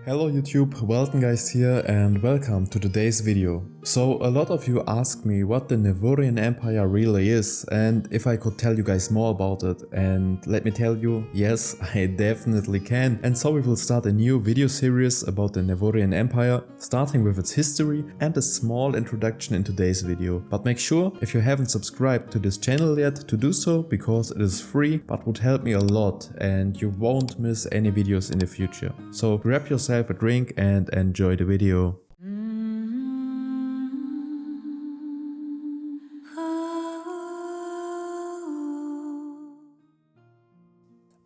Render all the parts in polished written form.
Hello YouTube, welcome guys here and welcome to today's video. So a lot of you asked me what the Nevurian Empire really is and if I could tell you guys more about it, and let me tell you, yes, I definitely can. And so we will start a new video series about the Nevurian Empire, starting with its history and a small introduction in today's video. But make sure, if you haven't subscribed to this channel yet, to do so, because it is free but would help me a lot and you won't miss any videos in the future. So grab yourself a drink and enjoy the video.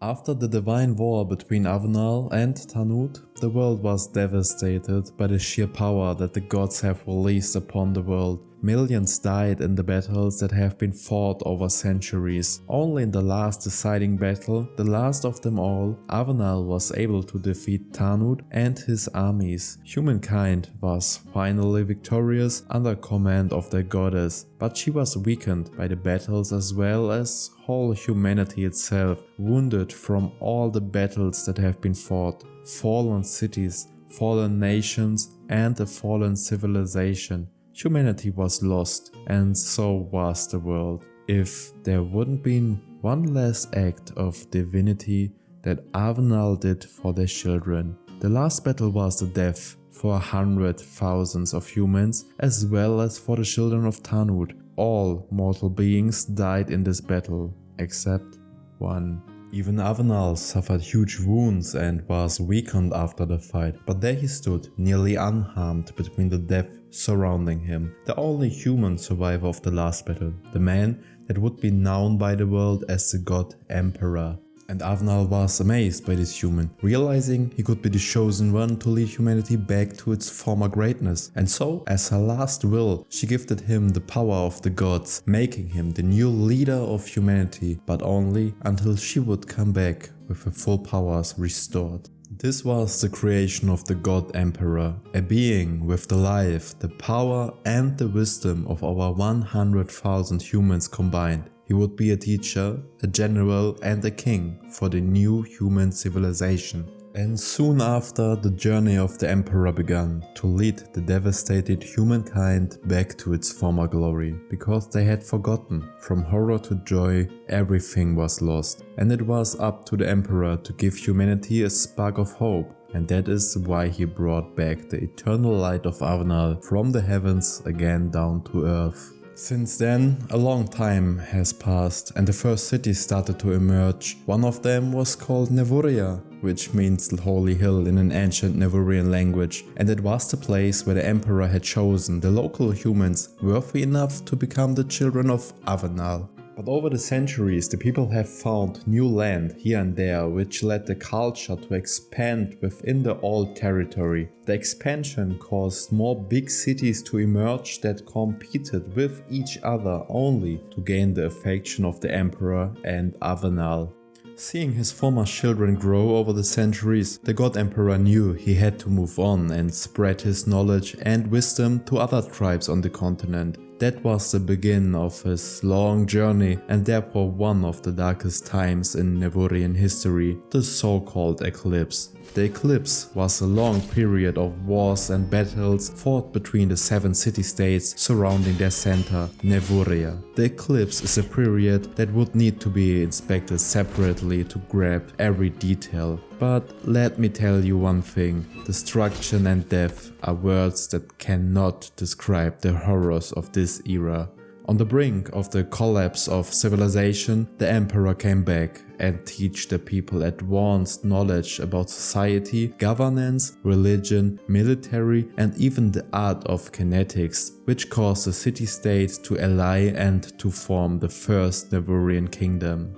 After the divine war between Avenal and Tanut, the world was devastated by the sheer power that the gods have released upon the world. Millions died in the battles that have been fought over centuries. Only in the last deciding battle, the last of them all, Avenal was able to defeat Tanut and his armies. Humankind was finally victorious under command of their goddess, but she was weakened by the battles as well as whole humanity itself, wounded from all the battles that have been fought. Fallen cities, fallen nations, and a fallen civilization. Humanity was lost, and so was the world. If there wouldn't been one last act of divinity that Avenal did for their children. The last battle was the death for 100,000 of humans, as well as for the children of Tanut. All mortal beings died in this battle, except one. Even Avenal suffered huge wounds and was weakened after the fight, but there he stood, nearly unharmed between the death surrounding him, the only human survivor of the last battle, the man that would be known by the world as the God Emperor. And Avenal was amazed by this human, realizing he could be the chosen one to lead humanity back to its former greatness. And so, as her last will, she gifted him the power of the gods, making him the new leader of humanity, but only until she would come back with her full powers restored. This was the creation of the God Emperor, a being with the life, the power and the wisdom of over 100,000 humans combined. He would be a teacher, a general and a king for the new human civilization. And soon after, the journey of the Emperor began to lead the devastated humankind back to its former glory, because they had forgotten. From horror to joy, everything was lost, and it was up to the Emperor to give humanity a spark of hope. And that is why he brought back the eternal light of Avenal from the heavens again down to earth. Since then, a long time has passed and the first cities started to emerge. One of them was called Nevuria, which means Holy Hill in an ancient Nevurian language, and it was the place where the Emperor had chosen the local humans worthy enough to become the children of Avenal. But over the centuries, the people have found new land here and there, which led the culture to expand within the old territory. The expansion caused more big cities to emerge that competed with each other only to gain the affection of the Emperor and Avenal. Seeing his former children grow over the centuries, the God Emperor knew he had to move on and spread his knowledge and wisdom to other tribes on the continent. That was the beginning of his long journey and therefore one of the darkest times in Nevurian history, the so-called Eclipse. The Eclipse was a long period of wars and battles fought between the 7 city-states surrounding their center, Nevuria. The Eclipse is a period that would need to be inspected separately to grab every detail. But let me tell you one thing, destruction and death are words that cannot describe the horrors of this era. On the brink of the collapse of civilization, the Emperor came back and teach the people advanced knowledge about society, governance, religion, military and even the art of kinetics, which caused the city-states to ally and to form the first Nevurian kingdom.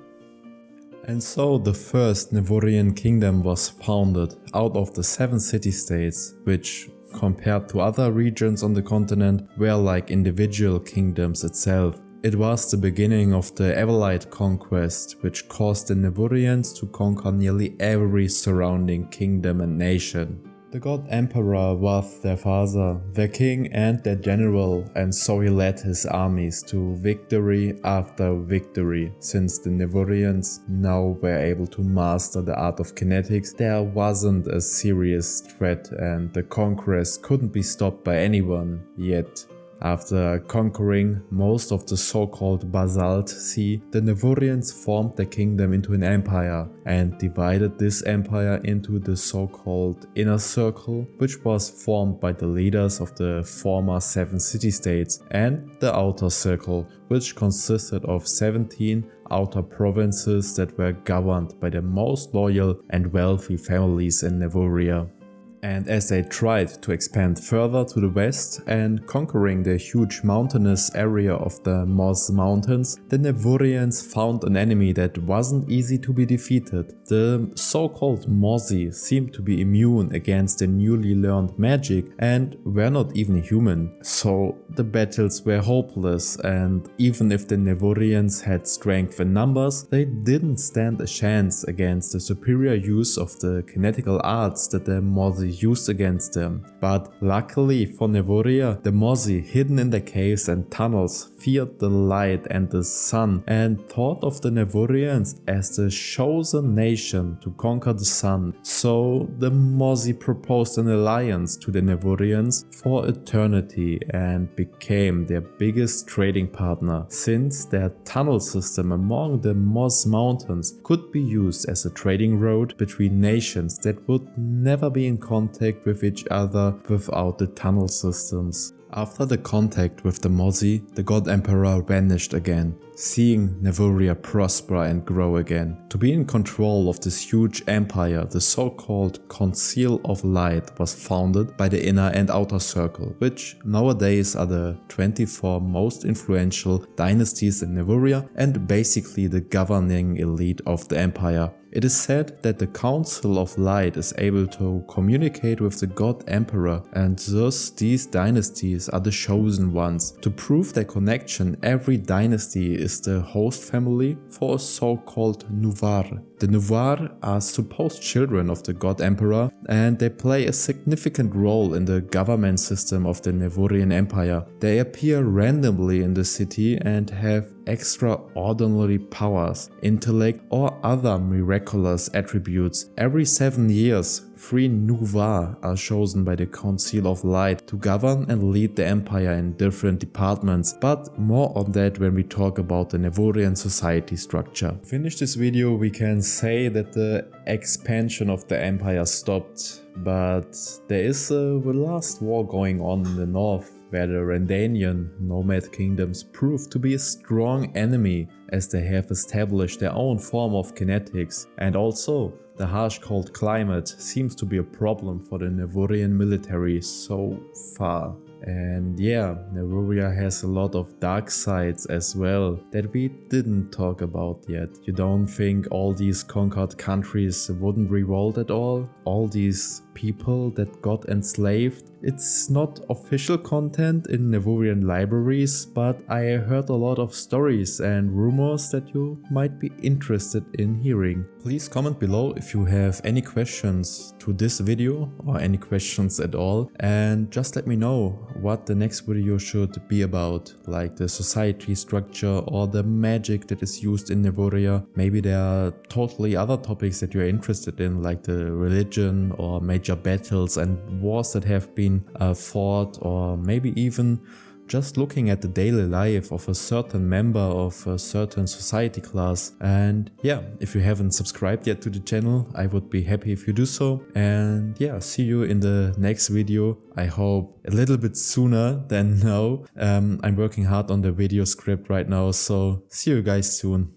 And so the first Nevurian kingdom was founded out of the 7 city-states, which compared to other regions on the continent were like individual kingdoms itself. It was the beginning of the Evelite conquest, which caused the Nevurians to conquer nearly every surrounding kingdom and nation. The god Emperor was their father, their king and their general, and so he led his armies to victory after victory. Since the Nevurians now were able to master the art of kinetics, there wasn't a serious threat and the conquest couldn't be stopped by anyone yet. After conquering most of the so-called Basalt Sea, the Nevurians formed their kingdom into an empire and divided this empire into the so-called Inner Circle, which was formed by the leaders of the former 7 city-states, and the Outer Circle, which consisted of 17 outer provinces that were governed by the most loyal and wealthy families in Nevuria. And as they tried to expand further to the west and conquering the huge mountainous area of the Moz Mountains, the Nevurians found an enemy that wasn't easy to be defeated. The so-called Mozi seemed to be immune against the newly learned magic and were not even human, so the battles were hopeless, and even if the Nevurians had strength in numbers, they didn't stand a chance against the superior use of the kinetical arts that the Mozi used against them. But luckily for Nevuria, the Mozi, hidden in the caves and tunnels, feared the light and the sun and thought of the Nevurians as the chosen nation to conquer the sun. So the Mozi proposed an alliance to the Nevurians for eternity and became their biggest trading partner, since their tunnel system among the Moz Mountains could be used as a trading road between nations that would never be in contact with each other without the tunnel systems. After the contact with the Mozi, the god Emperor vanished again, seeing Nevuria prosper and grow again. To be in control of this huge empire, the so-called Council of Light was founded by the Inner and Outer Circle, which nowadays are the 24 most influential dynasties in Nevuria and basically the governing elite of the empire. It is said that the Council of Light is able to communicate with the god Emperor, and thus these dynasties are the chosen ones. To prove their connection, every dynasty is the host family for a so-called Nuvar. The Nuvar are supposed children of the god Emperor, and they play a significant role in the government system of the Nevurian Empire. They appear randomly in the city and have extraordinary powers, intellect or other miraculous attributes. Every 7 years, 3 Nuvar are chosen by the Council of Light to govern and lead the empire in different departments, but more on that when we talk about the Nevurian society structure. To finish this video, we can say that the expansion of the empire stopped, but there is a last war going on in the north, where the Rendanian nomad kingdoms prove to be a strong enemy, as they have established their own form of kinetics, and also the harsh cold climate seems to be a problem for the Nevurian military so far. And yeah, Nevuria has a lot of dark sides as well that we didn't talk about yet. You don't think all these conquered countries wouldn't revolt at all? All these people that got enslaved? It's not official content in Nevurian libraries, but I heard a lot of stories and rumors that you might be interested in hearing. Please comment below if you have any questions to this video or any questions at all, and just let me know what the next video should be about, like the society structure or the magic that is used in Nevuria. Maybe there are totally other topics that you're interested in, like the religion or major battles and wars that have been fought, or maybe even just looking at the daily life of a certain member of a certain society class. And yeah, if you haven't subscribed yet to the channel, I would be happy if you do so. And yeah, see you in the next video. I hope a little bit sooner than now. I'm working hard on the video script right now, so see you guys soon.